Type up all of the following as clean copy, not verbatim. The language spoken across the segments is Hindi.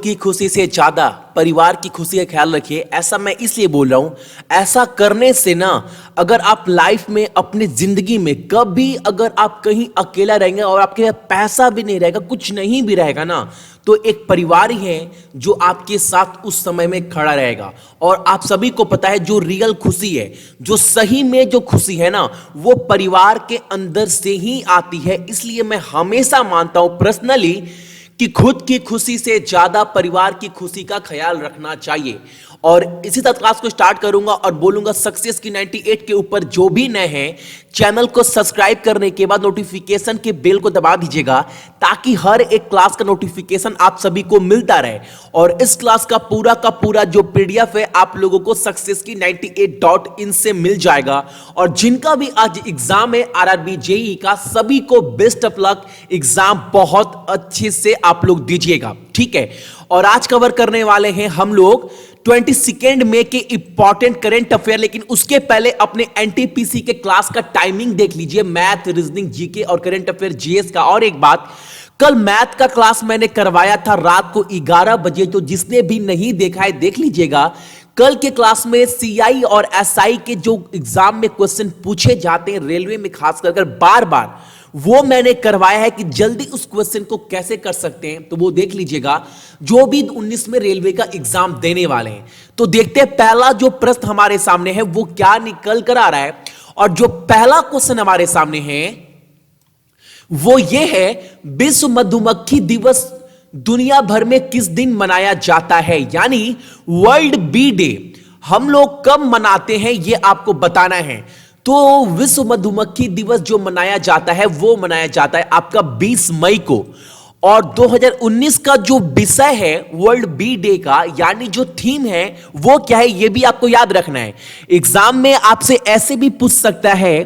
की खुशी से ज्यादा परिवार की खुशी का ख्याल रखिए। ऐसा मैं इसलिए बोल रहा हूं, ऐसा करने से ना, अगर आप लाइफ में अपनी जिंदगी में कभी अगर आप कहीं अकेला रहेंगे और आपके पास पैसा भी नहीं रहेगा, कुछ नहीं भी रहेगा ना, तो एक परिवार ही है जो आपके साथ उस समय में खड़ा रहेगा। और आप सभी को पता है, जो रियल खुशी है, जो सही में जो खुशी है ना, वो परिवार के अंदर से ही आती है। इसलिए मैं हमेशा मानता हूं पर्सनली कि खुद की खुशी से ज्यादा परिवार की खुशी का ख्याल रखना चाहिए। और इसी तरह क्लास को स्टार्ट करूंगा और बोलूंगा सक्सेस की 98 के ऊपर जो भी नए हैं, चैनल को सब्सक्राइब करने के बाद नोटिफिकेशन के बेल को दबा दीजिएगा, ताकि हर एक क्लास का नोटिफिकेशन आप सभी को मिलता रहे। और इस क्लास का पूरा जो पीडीएफ है आप लोगों को सक्सेस की 98.in से मिल जाएगा। और जिनका भी आज एग्जाम है आरआरबी जेईई का, सभी को बेस्ट ऑफ लक। एग्जाम बहुत अच्छे से आप लोग दीजिएगा, ठीक है। और आज कवर करने वाले हैं हम लोग 22 मई के इंपॉर्टेंट करंट अफेयर। लेकिन उसके पहले अपने एनटीपीसी के क्लास का टाइमिंग देख लीजिए, मैथ, रीजनिंग, जीके और करंट अफेयर जीएस का। और एक बात, कल मैथ का क्लास मैंने करवाया था रात को 11 बजे, तो जिसने भी नहीं देखा है देख लीजिएगा। कल के क्लास में सीआई और एसआई के जो एग्जाम में क्वेश्चन पूछे जाते हैं रेलवे में, खास कर बार बार, वो मैंने करवाया है कि जल्दी उस क्वेश्चन को कैसे कर सकते हैं, तो वो देख लीजिएगा जो भी 19 में रेलवे का एग्जाम देने वाले हैं। तो देखते हैं पहला जो प्रश्न हमारे सामने है वो क्या निकल कर आ रहा है। और जो पहला क्वेश्चन हमारे सामने है वो ये है, विश्व मधुमक्खी दिवस दुनिया भर में किस दिन मनाया जाता है, यानी वर्ल्ड बी डे हम लोग कब मनाते हैं ये आपको बताना है। तो विश्व मधुमक्खी दिवस जो मनाया जाता है वो मनाया जाता है आपका 20 मई को। और 2019 का जो विषय है वर्ल्ड बी डे का, यानी जो थीम है वो क्या है, ये भी आपको याद रखना है। एग्जाम में आपसे ऐसे भी पूछ सकता है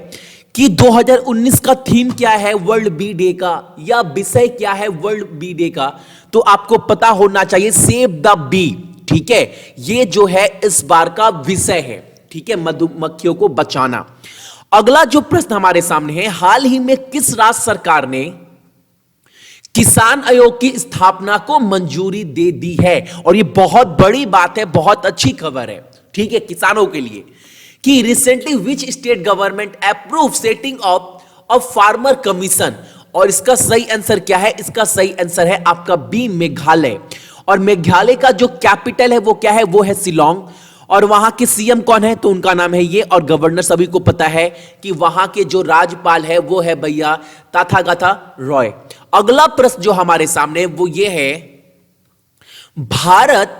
कि 2019 का थीम क्या है वर्ल्ड बी डे का, या विषय क्या है वर्ल्ड बी डे का, तो आपको पता होना चाहिए सेव द बी, ठीक है। ये जो है इस बार का विषय है, ठीक है, मधुमक्खियों को बचाना। अगला जो प्रश्न हमारे सामने है, हाल ही में किस राज्य सरकार ने किसान आयोग की स्थापना को मंजूरी दे दी है। और ये बहुत बड़ी बात है, बहुत अच्छी खबर है, ठीक है, किसानों के लिए, कि recently which state government approve setting of a farmer commission. और इसका सही आंसर क्या है, इसका सही आंसर है आपका बी, मेघालय। और मेघालय का जो कैपिटल है वो क्या है, वो है शिलोंग। और वहां के सीएम कौन है, तो उनका नाम है ये। और गवर्नर सभी को पता है कि वहां के जो राज्यपाल है वो है भैया तथागता रॉय। अगला प्रश्न जो हमारे सामने वो ये है, भारत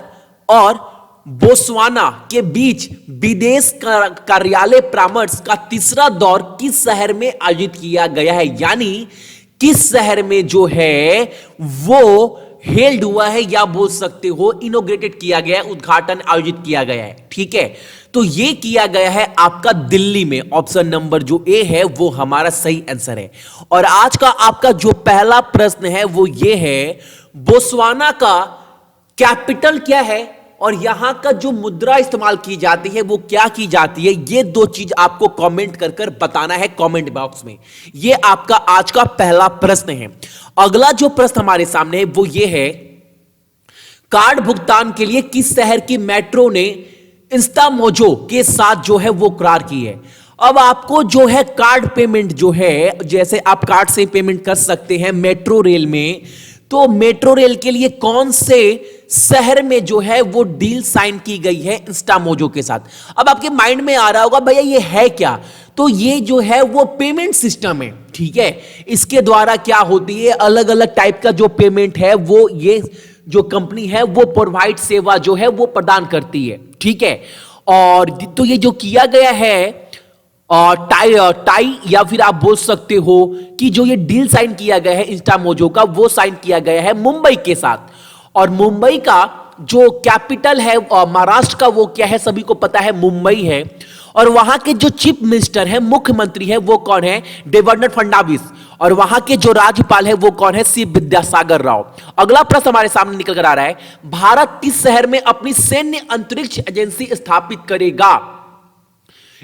और बोत्सवाना के बीच विदेश कार्यालय परामर्श का तीसरा दौर किस शहर में आयोजित किया गया है, यानी किस शहर में जो है वो हेल्ड हुआ है, या बोल सकते हो इनोग्रेटेड किया गया है, उद्घाटन आयोजित किया गया है, ठीक है। तो ये किया गया है आपका दिल्ली में। ऑप्शन नंबर जो ए है वो हमारा सही आंसर है। और आज का आपका जो पहला प्रश्न है वो ये है, बोत्सवाना का कैपिटल क्या है और यहां का जो मुद्रा इस्तेमाल की जाती है वो क्या की जाती है, ये दो चीज आपको कमेंट कर कर बताना है कमेंट बॉक्स में। ये आपका आज का पहला प्रश्न है। अगला जो प्रश्न हमारे सामने है वो ये है, कार्ड भुगतान के लिए किस शहर की मेट्रो ने इंस्टामोजो के साथ जो है वो करार की है। अब आपको जो है कार्ड पेमेंट जो है, जैसे आप कार्ड से पेमेंट कर सकते हैं मेट्रो रेल में, तो मेट्रो रेल के लिए कौन से शहर में जो है वो डील साइन की गई है इंस्टामोजो के साथ। अब आपके माइंड में आ रहा होगा भैया ये है क्या, तो ये जो है वो पेमेंट सिस्टम है, ठीक है। इसके द्वारा क्या होती है, अलग अलग टाइप का जो पेमेंट है वो ये जो कंपनी है वो प्रोवाइड सेवा जो है वो प्रदान करती है, ठीक है। और तो ये जो किया गया है टाई या फिर आप बोल सकते हो कि जो ये डील साइन किया गया है इंस्टामोजो का, वो साइन किया गया है मुंबई के साथ। और मुंबई का जो कैपिटल है महाराष्ट्र का, वो क्या है सभी को पता है, मुंबई है। और वहां के जो चीफ मिनिस्टर है, मुख्यमंत्री है, वो कौन है, देवेंद्र फडणवीस। और वहां के जो राज्यपाल है वो कौन है, सी विद्यासागर राव। अगला प्रश्न हमारे सामने निकल कर आ रहा है, भारत किस शहर में अपनी सैन्य अंतरिक्ष एजेंसी स्थापित करेगा।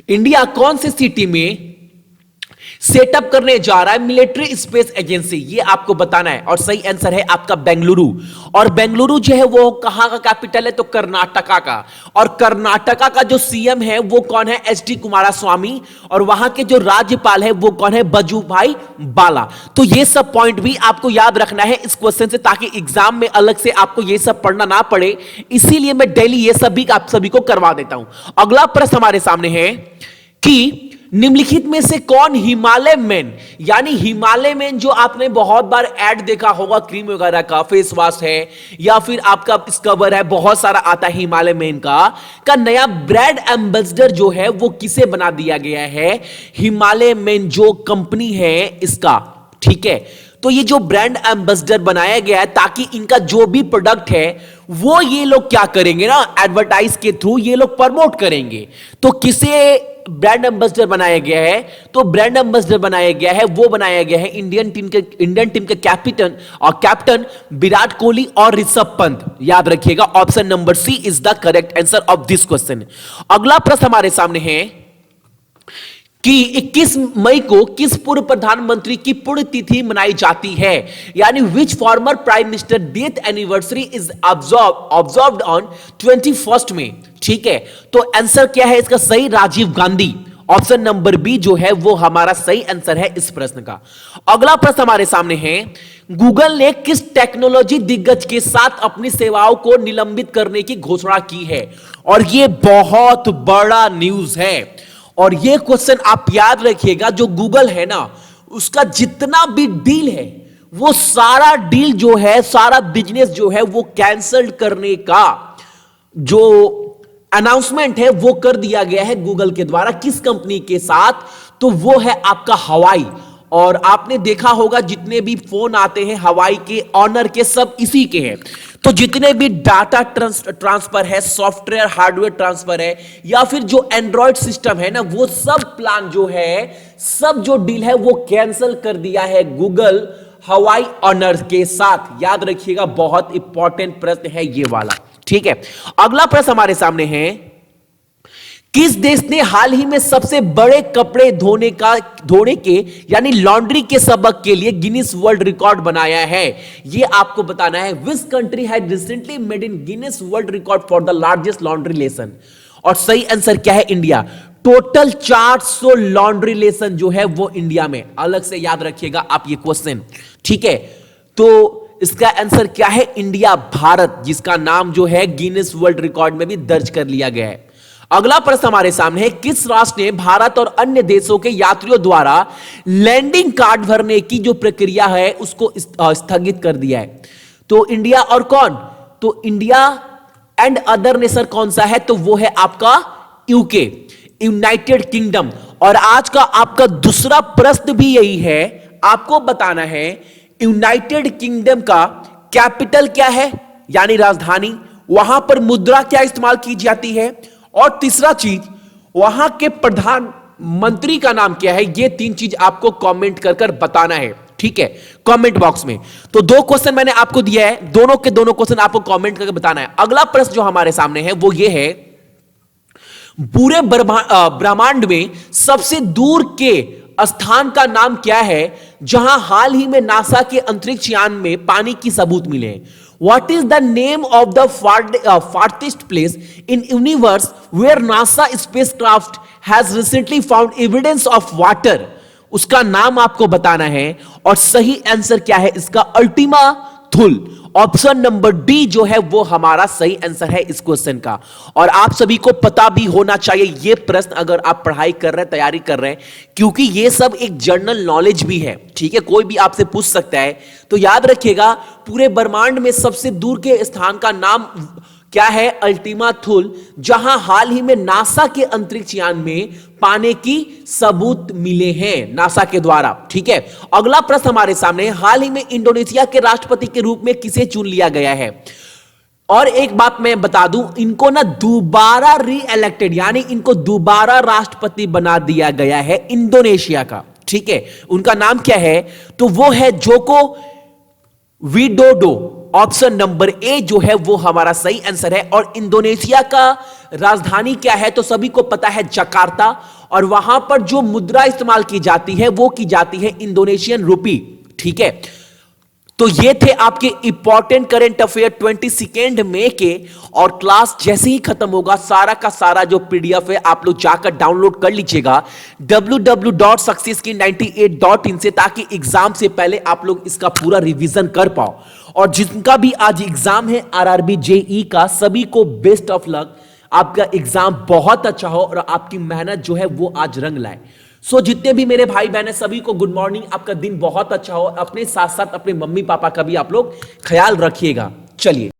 इंडिया कौन से सिटी में सेटअप करने जा रहा है मिलिट्री स्पेस एजेंसी, ये आपको बताना है। और सही आंसर है आपका बेंगलुरु। और बेंगलुरु जो है वो कहां का कैपिटल है? तो कर्नाटका का। और कर्नाटका का जो सीएम है वो कौन है? एच.डी. कुमारस्वामी। और वहां के जो राज्यपाल है वो कौन है? वजुभाई वाला। तो ये सब पॉइंट भी आपको याद रखना है इस क्वेश्चन से, ताकि एग्जाम में अलग से आपको ये सब पढ़ना ना पड़े। इसीलिए मैं डेली ये सब भी आप सभी को करवा देता हूं। अगला प्रश्न हमारे सामने है कि निम्नलिखित में से कौन हिमालय मैन, यानी हिमालय मैन जो आपने बहुत बार ऐड देखा होगा, क्रीम वगैरह का, फेस वॉश है या फिर आपका स्क्रबर है, बहुत सारा आता है हिमालय मैन का नया ब्रांड एम्बेसडर जो है वो किसे बना दिया गया है? हिमालय मैन जो कंपनी है इसका, ठीक है। तो ये जो ब्रांड एम्बेसडर बनाया गया है ताकि इनका जो भी प्रोडक्ट है वो ये लोग क्या करेंगे ना, एडवर्टाइज के थ्रू ये लोग प्रमोट करेंगे। तो किसे ब्रांड एम्बेसडर बनाया गया है? तो ब्रांड एम्बेसडर बनाया गया है, वो बनाया गया है इंडियन टीम के कैप्टन विराट कोहली और ऋषभ पंत। याद रखिएगा, option number C is the correct answer of this question. अगला प्रश्न हमारे सामने है कि 21 मई को किस पूर्व प्रधानमंत्री की पुण्यतिथि मनाई जाती है? यानी which former prime minister death anniversary is observed on 21 May. ठीक है, तो आंसर क्या है इसका सही? Rajiv Gandhi. Option number B जो है वो हमारा सही आंसर है इस प्रश्न का। अगला प्रश्न हमारे सामने है, गूगल ने किस टेक्नोलॉजी दिग्गज के साथ अपनी सेवाओं को निलंबित करने की घोषणा की है? और ये बहुत बड़ा न्यूज है। और ये क्वेश्चन आप याद रखिएगा, जो गूगल है ना उसका जितना भी डील है वो सारा डील जो है, सारा बिजनेस जो है वो कैंसल करने का जो अनाउंसमेंट है वो कर दिया गया है गूगल के द्वारा। किस कंपनी के साथ? तो वो है आपका हवाई। और आपने देखा होगा जितने भी फोन आते हैं हवाई के, ऑनर के, सब इसी के हैं। तो जितने भी डाटा ट्रांसफर है, सॉफ्टवेयर हार्डवेयर ट्रांसफर है, या फिर जो एंड्रॉयड सिस्टम है ना, वो सब प्लान जो है, सब जो डील है वो कैंसिल कर दिया है गूगल हवाई ऑनर के साथ। याद रखिएगा, बहुत इंपॉर्टेंट प्रश्न है ये वाला। ठीक है, अगला प्रश्न हमारे सामने है, किस देश ने हाल ही में सबसे बड़े कपड़े धोने के यानी लॉन्ड्री के सबक के लिए गिनीज वर्ल्ड रिकॉर्ड बनाया है? ये आपको बताना है। Which country had recently made in Guinness world record for the largest laundry lesson? और सही आंसर क्या है? इंडिया। टोटल 400 लॉन्ड्री लेसन जो है वो इंडिया में। अलग से याद रखिएगा आप ये क्वेश्चन, ठीक है। तो इसका आंसर क्या है? इंडिया, भारत, जिसका नाम जो है गिनीज वर्ल्ड रिकॉर्ड में भी दर्ज कर लिया गया है। अगला प्रश्न हमारे सामने है, किस राष्ट्र ने भारत और अन्य देशों के यात्रियों द्वारा लैंडिंग कार्ड भरने की जो प्रक्रिया है उसको स्थगित कर दिया है? तो इंडिया और कौन? तो इंडिया एंड अदर नेशन कौन सा है? तो वो है आपका यूके, यूनाइटेड किंगडम। और आज का आपका दूसरा प्रश्न भी यही है, आपको बताना है यूनाइटेड किंगडम का कैपिटल क्या है, यानी राजधानी, वहां पर मुद्रा क्या इस्तेमाल की जाती है, और तीसरा चीज वहां के प्रधानमंत्री का नाम क्या है। ये 3 चीज आपको कमेंट कर बताना है, ठीक है, कमेंट बॉक्स में। तो 2 क्वेश्चन मैंने आपको दिया है, दोनों के दोनों क्वेश्चन आपको कमेंट करके बताना है। अगला प्रश्न जो हमारे सामने है वो ये है, पूरे ब्रह्मांड में सबसे दूर के स्थान का नाम क्या है जहां हाल ही में नासा के अंतरिक्ष यान में पानी की सबूत मिले? What is the name of the farthest place in universe where NASA spacecraft has recently found evidence of water? उसका नाम आपको बताना है। और सही आंसर क्या है इसका? Ultima Thul. Option number D जो है वो हमारा सही आंसर है इस क्वेश्चन का। और आप सभी को पता भी होना चाहिए ये प्रश्न, अगर आप पढ़ाई कर रहे हैं, तैयारी कर रहे हैं, क्योंकि ये सब एक जनरल नॉलेज भी है, ठीक है, कोई भी आपसे पूछ सकता है। तो याद रखिएगा, पूरे ब्रह्मांड में सबसे दूर के स्थान का नाम क्या है? अल्टीमा थुल, जहां हाल ही में नासा के अंतरिक्ष यान में पाने की सबूत मिले हैं नासा के द्वारा, ठीक है। अगला प्रश्न हमारे सामने, हाल ही में इंडोनेशिया के राष्ट्रपति के रूप में किसे चुन लिया गया है? और एक बात मैं बता दूं, इनको ना दोबारा री-इलेक्टेड, यानी इनको दोबारा राष्ट्रपति बना दिया गया है इंडोनेशिया का, ठीक है। उनका नाम क्या है? तो वो है Joko Widodo, option number A जो है वो हमारा सही आंसर है। और इंडोनेशिया का राजधानी क्या है तो सभी को पता है जकार्ता, और वहां पर जो मुद्रा इस्तेमाल की जाती है वो की जाती है इंडोनेशियन रुपी। ठीक है, तो ये थे आपके इंपॉर्टेंट करंट अफेयर 22 मई के। और क्लास जैसे ही खत्म होगा सारा का सारा जो पीडीएफ है आप लोग जाकर डाउनलोड कर लीजिएगा www.successkey98.in से, ताकि एग्जाम से पहले आप लोग इसका पूरा रिवीजन कर पाओ। और जिनका भी आज एग्जाम है आरआरबी जेई का, सभी को बेस्ट ऑफ लक। आपका एग्जाम बहुत अच्छा हो और आपकी मेहनत जो है वो आज रंग लाए। जितने भी मेरे भाई बहन है सभी को गुड मॉर्निंग, आपका दिन बहुत अच्छा हो। अपने साथ साथ अपने मम्मी पापा का भी आप लोग ख्याल रखिएगा। चलिए।